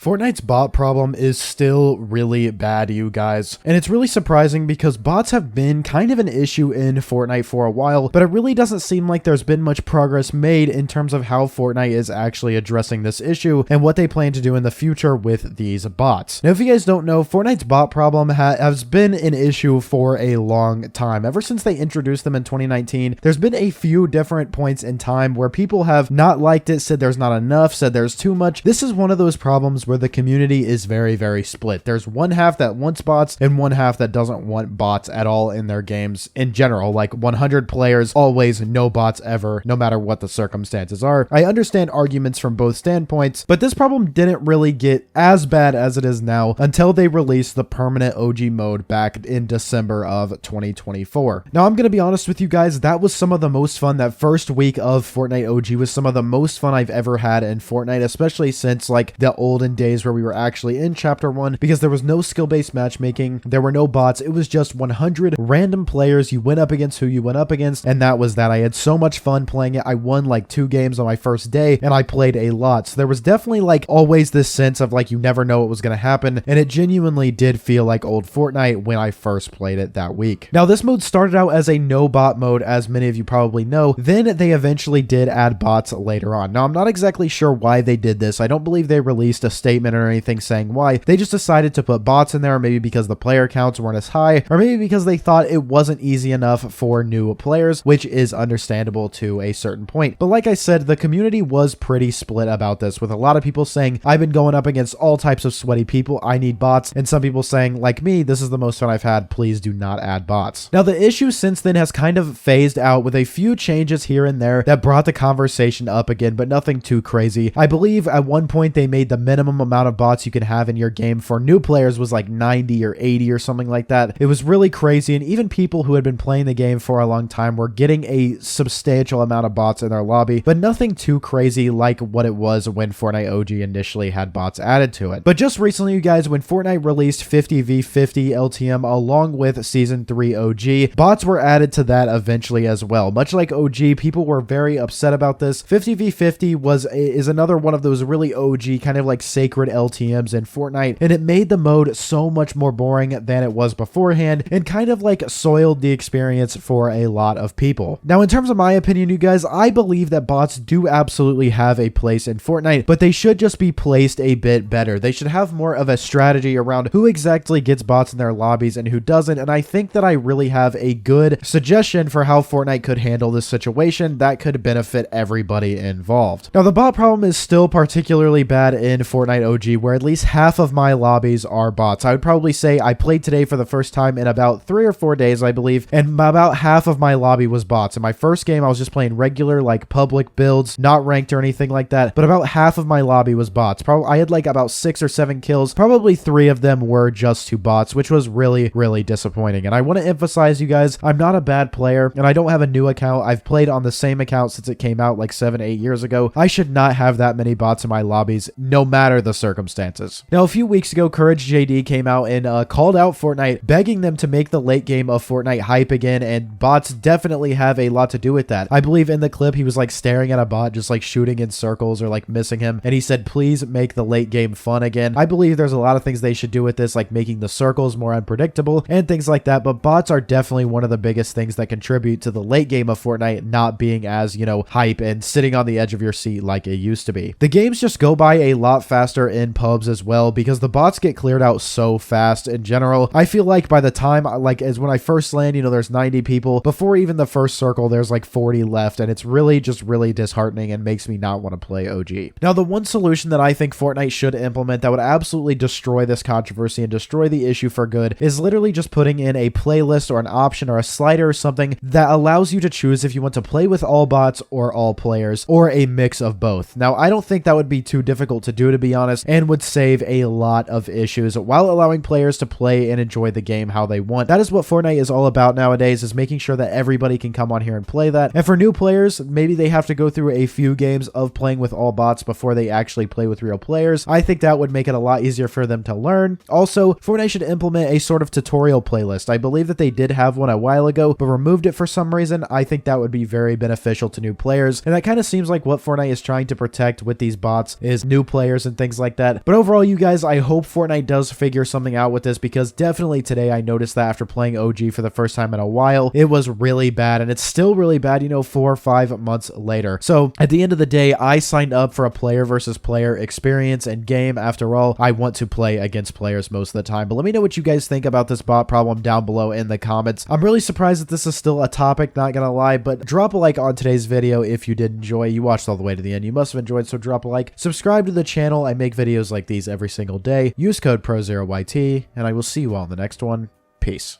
Fortnite's bot problem is still really bad, you guys. And it's really surprising because bots have been kind of an issue in Fortnite for a while, but it really doesn't seem like there's been much progress made in terms of how Fortnite is actually addressing this issue and what they plan to do in the future with these bots. Now, if you guys don't know, Fortnite's bot problem has been an issue for a long time. Ever since they introduced them in 2019, there's been a few different points in time where people have not liked it, said there's not enough, said there's too much. This is one of those problems where the community is very, very split. There's one half that wants bots and one half that doesn't want bots at all in their games in general. Like 100 players, always no bots ever, no matter what the circumstances are. I understand arguments from both standpoints, but this problem didn't really get as bad as it is now until they released the permanent OG mode back in December of 2024. Now, I'm going to be honest with you guys, that was some of the most fun. That first week of Fortnite OG was some of the most fun I've ever had in Fortnite, especially since like the olden days where we were actually in chapter 1, because there was no skill-based matchmaking, there were no bots, it was just 100 random players. You went up against who you went up against, and that was that. I had so much fun playing it. I won like 2 games on my first day, and I played a lot. So there was definitely like always this sense of like you never know what was going to happen, and it genuinely did feel like old Fortnite when I first played it that week. Now, this mode started out as a no bot mode, as many of you probably know. Then they eventually did add bots later on. Now, I'm not exactly sure why they did this. I don't believe they released a statement or anything saying why. They just decided to put bots in there, maybe because the player counts weren't as high, or maybe because they thought it wasn't easy enough for new players, which is understandable to a certain point. But like I said, the community was pretty split about this, with a lot of people saying, I've been going up against all types of sweaty people, I need bots, and some people saying, like me, this is the most fun I've had, please do not add bots. Now, the issue since then has kind of phased out with a few changes here and there that brought the conversation up again, but nothing too crazy. I believe at one point they made the minimum amount of bots you could have in your game for new players was like 90 or 80 or something like that. It was really crazy, and even people who had been playing the game for a long time were getting a substantial amount of bots in their lobby, but nothing too crazy like what it was when Fortnite OG initially had bots added to it. But just recently, you guys, when Fortnite released 50v50 LTM along with Season 3 OG, bots were added to that eventually as well. Much like OG, people were very upset about this. 50v50 is another one of those really OG kind of like sacred LTMs in Fortnite, and it made the mode so much more boring than it was beforehand and kind of like soiled the experience for a lot of people. Now, in terms of my opinion, you guys, I believe that bots do absolutely have a place in Fortnite, but they should just be placed a bit better. They should have more of a strategy around who exactly gets bots in their lobbies and who doesn't, and I think that I really have a good suggestion for how Fortnite could handle this situation that could benefit everybody involved. Now, the bot problem is still particularly bad in Fortnite OG, where at least half of my lobbies are bots. I would probably say I played today for the first time in about 3 or 4 days, I believe, and about half of my lobby was bots. In my first game, I was just playing regular, like public builds, not ranked or anything like that, but about half of my lobby was bots. I had like about 6 or 7 kills. Probably 3 of them were just to bots, which was really, really disappointing. And I want to emphasize, you guys, I'm not a bad player, and I don't have a new account. I've played on the same account since it came out like 7-8 years ago. I should not have that many bots in my lobbies, no matter the circumstances. Now, a few weeks ago, Courage JD came out and called out Fortnite, begging them to make the late game of Fortnite hype again, and bots definitely have a lot to do with that. I believe in the clip, he was like staring at a bot, just like shooting in circles or like missing him, and he said, please make the late game fun again. I believe there's a lot of things they should do with this, like making the circles more unpredictable and things like that, but bots are definitely one of the biggest things that contribute to the late game of Fortnite not being as, you know, hype and sitting on the edge of your seat like it used to be. The games just go by a lot faster in pubs as well because the bots get cleared out so fast in general. I feel like by the time, like as when I first land, you know, there's 90 people. Before even the first circle, there's like 40 left, and it's really just really disheartening and makes me not want to play OG. Now, the one solution that I think Fortnite should implement that would absolutely destroy this controversy and destroy the issue for good is literally just putting in a playlist or an option or a slider or something that allows you to choose if you want to play with all bots or all players or a mix of both. Now, I don't think that would be too difficult to do, to be honest, and would save a lot of issues while allowing players to play and enjoy the game how they want. That is what Fortnite is all about nowadays, is making sure that everybody can come on here and play that. And for new players, maybe they have to go through a few games of playing with all bots before they actually play with real players. I think that would make it a lot easier for them to learn. Also, Fortnite should implement a sort of tutorial playlist. I believe that they did have one a while ago, but removed it for some reason. I think that would be very beneficial to new players, and that kind of seems like what Fortnite is trying to protect with these bots is new players and things things like that. But overall, you guys, I hope Fortnite does figure something out with this, because definitely today I noticed that after playing OG for the first time in a while, it was really bad, and it's still really bad, you know, 4 or 5 months later. So at the end of the day, I signed up for a player versus player experience and game. After all, I want to play against players most of the time. But let me know what you guys think about this bot problem down below in the comments. I'm really surprised that this is still a topic, not gonna lie, but drop a like on today's video if you did enjoy. You watched all the way to the end. You must have enjoyed, so drop a like. Subscribe to the channel. I make videos like these every single day. Use code PROZEROYT, and I will see you all in the next one. Peace.